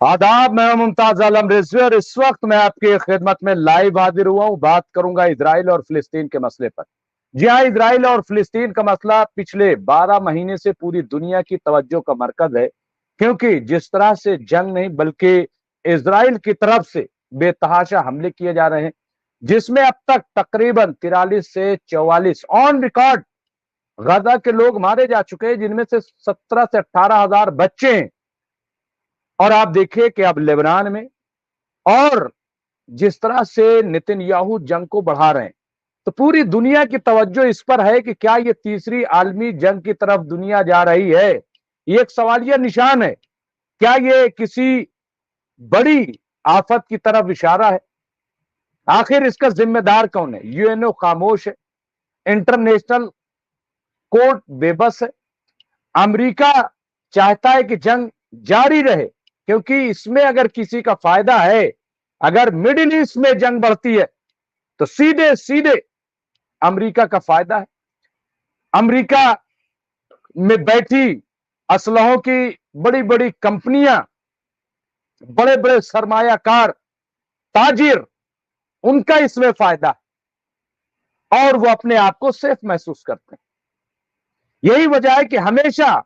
आदाब, मैं मुमताज आलम रिजवी और इस वक्त मैं आपकी खिदमत में लाइव हाजिर हुआ हूं। बात करूंगा इजराइल और फिलिस्तीन के मसले पर। जी हाँ, इजराइल और फिलिस्तीन का मसला पिछले 12 महीने से पूरी दुनिया की तवज्जो का मरकज है, क्योंकि जिस तरह से जंग नहीं बल्कि इजराइल की तरफ से बेतहाशा हमले किए जा रहे हैं, जिसमें अब तक तकरीबन 43 से 44 ऑन रिकॉर्ड गजा के लोग मारे जा चुके हैं, जिनमें से 17 से 18 हजार बच्चे हैं। और आप देखिए कि अब लेबनान में और जिस तरह से नेतन्याहू जंग को बढ़ा रहे हैं, तो पूरी दुनिया की तवज्जो इस पर है कि क्या ये तीसरी आलमी जंग की तरफ दुनिया जा रही है। ये एक सवालिया निशान है। क्या ये किसी बड़ी आफत की तरफ इशारा है? आखिर इसका जिम्मेदार कौन है? यूएनओ खामोश है, इंटरनेशनल कोर्ट बेबस है, अमेरिका चाहता है कि जंग जारी रहे, क्योंकि इसमें अगर किसी का फायदा है, अगर मिडिल ईस्ट में जंग बढ़ती है तो सीधे सीधे अमेरिका का फायदा है। अमेरिका में बैठी असलहों की बड़ी बड़ी कंपनियां, बड़े बड़े सरमायाकार ताजिर, उनका इसमें फायदा है और वो अपने आप को सेफ महसूस करते हैं। यही वजह है कि हमेशा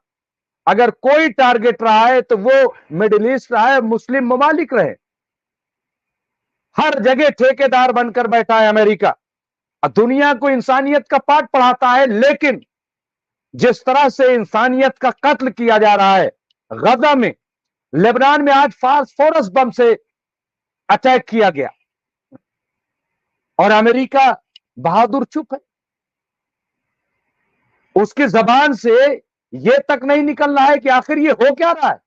अगर कोई टारगेट रहा है तो वो मिडिल ईस्ट रहा है, मुस्लिम ममालिक रहे। हर जगह ठेकेदार बनकर बैठा है अमेरिका, दुनिया को इंसानियत का पाठ पढ़ाता है, लेकिन जिस तरह से इंसानियत का कत्ल किया जा रहा है गजा में, लेबनान में आज फास्फोरस बम से अटैक किया गया और अमेरिका बहादुर चुप है। उसकी जबान से यह तक नहीं निकल रहा है कि आखिर ये हो क्या रहा है।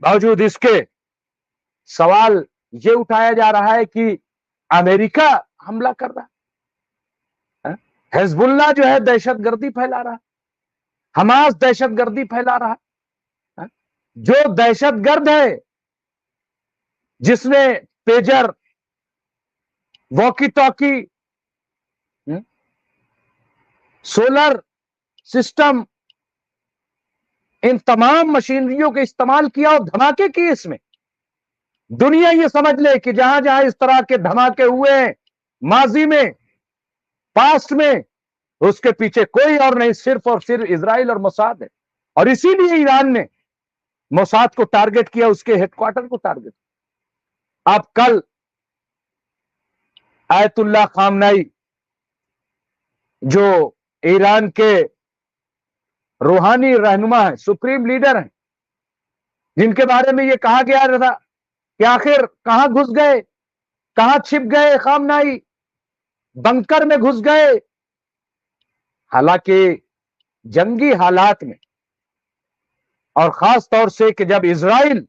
बावजूद इसके सवाल ये उठाया जा रहा है कि अमेरिका हमला कर रहा है, हिजबुल्लाह जो है दहशतगर्दी फैला रहा है, हमास दहशतगर्दी फैला रहा है। जो दहशतगर्द है, जिसने pager, walkie talkie, solar system, इन तमाम मशीनरियों का इस्तेमाल किया और धमाके किए, इसमें दुनिया ये समझ ले कि जहां जहां इस तरह के धमाके हुए हैं माजी में, पास्ट में, उसके पीछे कोई और नहीं, सिर्फ और सिर्फ इजराइल और मोसाद है। और इसीलिए ईरान ने मोसाद को टारगेट किया, उसके हेडक्वार्टर को टारगेट। अब कल आयतुल्लाह खामनाई, जो ईरान के रूहानी रहनुमा है, सुप्रीम लीडर हैं, जिनके बारे में यह कहा गया था कि आखिर कहां घुस गए, कहां छिप गए खामनाई, बंकर में घुस गए। हालांकि जंगी हालात में, और खास तौर से कि जब इजराइल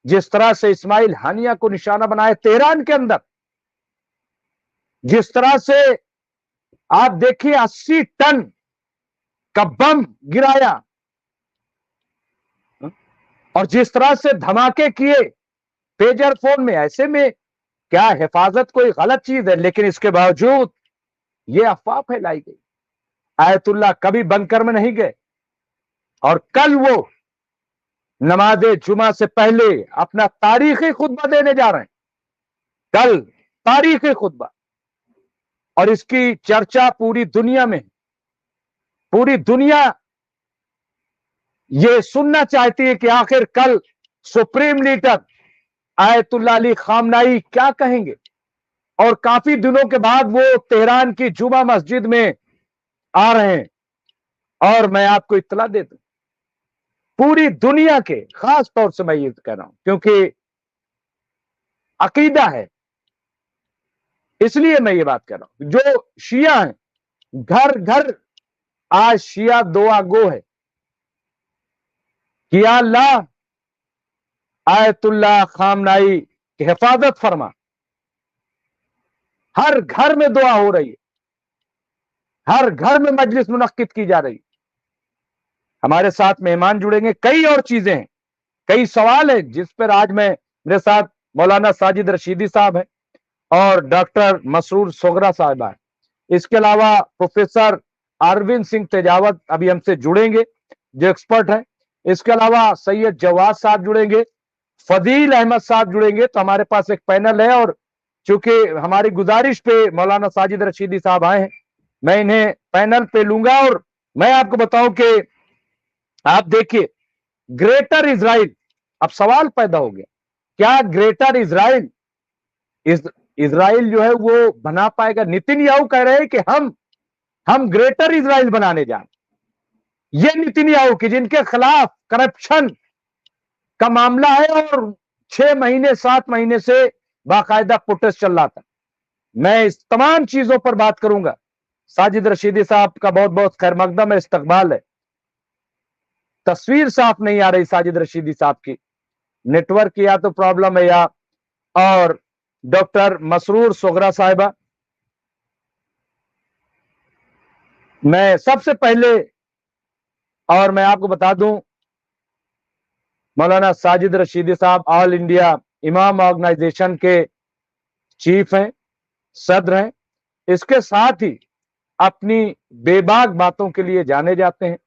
जिस तरह से इस्माइल हानिया को निशाना बनाए तेहरान के अंदर, जिस तरह से आप देखिए 80 टन का बम गिराया और जिस तरह से धमाके किए पेजर फोन में, ऐसे में क्या हिफाजत कोई गलत चीज है? लेकिन इसके बावजूद यह अफवाह फैलाई गई। आयतुल्लाह कभी बंकर में नहीं गए और कल वो नमाज़े जुमा से पहले अपना तारीखी खुतबा देने जा रहे हैं। कल तारीखी खुतबा, और इसकी चर्चा पूरी दुनिया में, पूरी दुनिया ये सुनना चाहती है कि आखिर कल सुप्रीम लीडर आयतुल्लाह अली खामनाई क्या कहेंगे। और काफी दिनों के बाद वो तेहरान की जुमा मस्जिद में आ रहे हैं। और मैं आपको इत्तला दे दूं, पूरी दुनिया के, खास तौर से मैं ये कह रहा हूं क्योंकि अकीदा है, इसलिए मैं ये बात कर रहा हूं, जो शिया हैं, घर घर आज शिया दुआ गो है कि या अल्लाह आयतुल्लाह खामनाई की हिफाजत फरमा। हर घर में दुआ हो रही है, हर घर में मजलिस मुनक्किद की जा रही है। हमारे साथ मेहमान जुड़ेंगे, कई और चीजें हैं, कई सवाल है जिस पर आज मेरे साथ मौलाना साजिद रशीदी साहब है और डॉक्टर मसरूर सोगरा साहिबा है। इसके अलावा प्रोफेसर अरविंद सिंह तेजावत अभी हमसे जुड़ेंगे, जो एक्सपर्ट है। इसके अलावा सैयद जवाद साहब जुड़ेंगे, फदील अहमद साहब जुड़ेंगे तो हमारे पास एक पैनल है, और चूंकि हमारी गुजारिश पे मौलाना साजिद रशीदी साहब आए हैं, मैं इन्हें पैनल पे लूंगा। और मैं आपको बताऊं कि आप देखिए, ग्रेटर इजराइल, अब सवाल पैदा हो गया, क्या ग्रेटर इजराइल इजराइल जो है वो बना पाएगा? नितिनयाहू कह रहे हैं कि हम ग्रेटर इजराइल बनाने जा रहे हैं। ये नितिनयाहू कि जिनके खिलाफ करप्शन का मामला है और 6 महीने 7 महीने से बाकायदा प्रोटेस्ट चल रहा था। मैं इस तमाम चीजों पर बात करूंगा। साजिद रशीदी साहब का बहुत बहुत खैर मकदम है, इस्तकबाल है। तस्वीर साफ नहीं आ रही साजिद रशीदी साहब की, नेटवर्क की या तो प्रॉब्लम है या, और डॉक्टर मसरूर सोगरा साहिबा, मैं सबसे पहले, और मैं आपको बता दूं, मौलाना साजिद रशीदी साहब ऑल इंडिया इमाम ऑर्गेनाइजेशन के चीफ हैं, सदर हैं। इसके साथ ही अपनी बेबाक बातों के लिए जाने जाते हैं,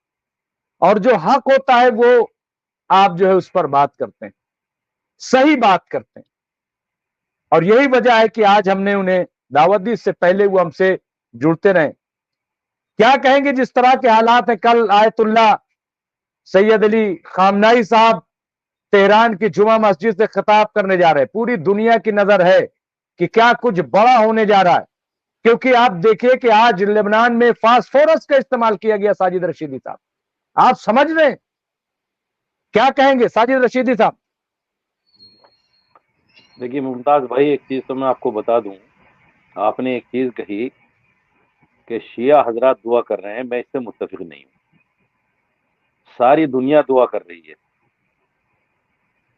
और जो हक होता है वो आप जो है उस पर बात करते हैं, सही बात करते हैं। और यही वजह है कि आज हमने उन्हें दावत दी, इससे पहले वो हमसे जुड़ते रहे। क्या कहेंगे जिस तरह के हालात है? कल आयतुल्ला सैयद अली खामनाई साहब तेहरान की जुमा मस्जिद से खिताब करने जा रहे हैं। पूरी दुनिया की नजर है कि क्या कुछ बड़ा होने जा रहा है, क्योंकि आप देखिए कि आज लेबनान में फास्फोरस का इस्तेमाल किया गया। साजिद रशीदी साहब, आप समझ रहे हैं? क्या कहेंगे साजिद रशीदी साहब? देखिए मुमताज भाई, एक चीज तो मैं आपको बता दूं, आपने एक चीज कही कि शिया हजरात दुआ कर रहे हैं, मैं इससे मुत्तफिक नहीं हूं। सारी दुनिया दुआ कर रही है,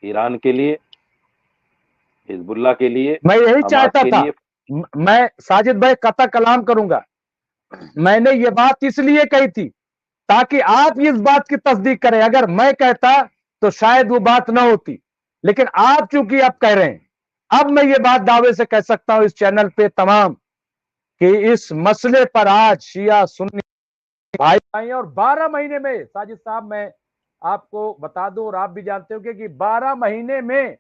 ईरान के लिए, हिजबुल्लाह के लिए, मैं यही हमास चाहता के था। लिए। मैं साजिद भाई कता कलाम करूंगा, मैंने ये बात इसलिए कही थी ताकि आप इस बात की तस्दीक करें। अगर मैं कहता तो शायद वो बात ना होती, लेकिन आप चूंकि आप कह रहे हैं, अब मैं ये बात दावे से कह सकता हूं इस चैनल पे तमाम, कि इस मसले पर आज शिया सुन्नी भाई भाई, और 12 महीने में साजिद साहब, मैं आपको बता दूं और आप भी जानते हो कि 12 महीने में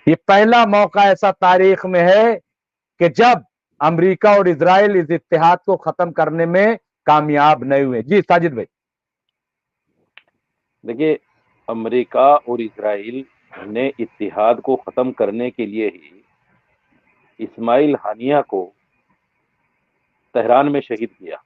ये पहला मौका ऐसा तारीख में है कि जब अमेरिका और इजराइल इस इत्तेहाद को खत्म करने में कामयाब नहीं हुए। जी साजिद भाई। देखिए, अमेरिका और इजराइल ने इत्तिहाद को खत्म करने के लिए ही इस्माइल हानिया को तेहरान में शहीद किया।